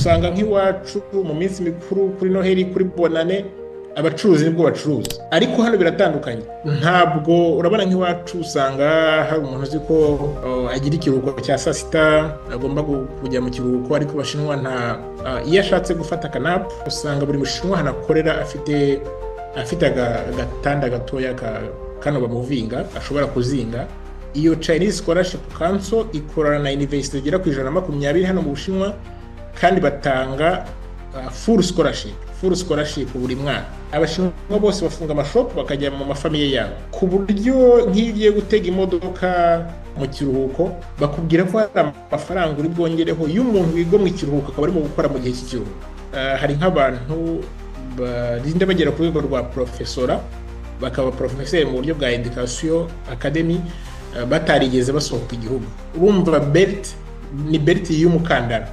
usanga nk'iwacu mu minsi mikuru kuri Noheli kuri Bonane abacuruzi nibwo bacuruza, ariko hano biratandukanye. Ntabwo urabona nk'iwacu usanga hari umuntu uzi ko agira ikiruhuko cya saa sita agomba kujya mu kiruhuko, ariko Abashinwa nta iyo ashatse gufata akanapu usanga buri mushinwa hanakorera afite agatanda gatoya kano bamuvinga ashobora kuzinga. Iyo Chinese Scholarship Council ikorana na university igera ku 120 hano mu Bushinwa, kandi batanga full scholarship buri mwaka. Abashinwa bose bafunga amashop bakajya mu mafamiye yabo, ku buryo nk'igiye gutega imodoka mu kiruhuko bakubwira ko hari amafaranga uri bwongereho y'umuntu wiga mu kiruhuko akaba arimo gukora mu gihe cy'ikiruhuko. Hari nk'abantu barinda bagera ku rwego rwa professora, bakaba professeur mu buryo bwa education academy, batarigeze basohoka igihugu. Urumva belt ni belt y'umukandara.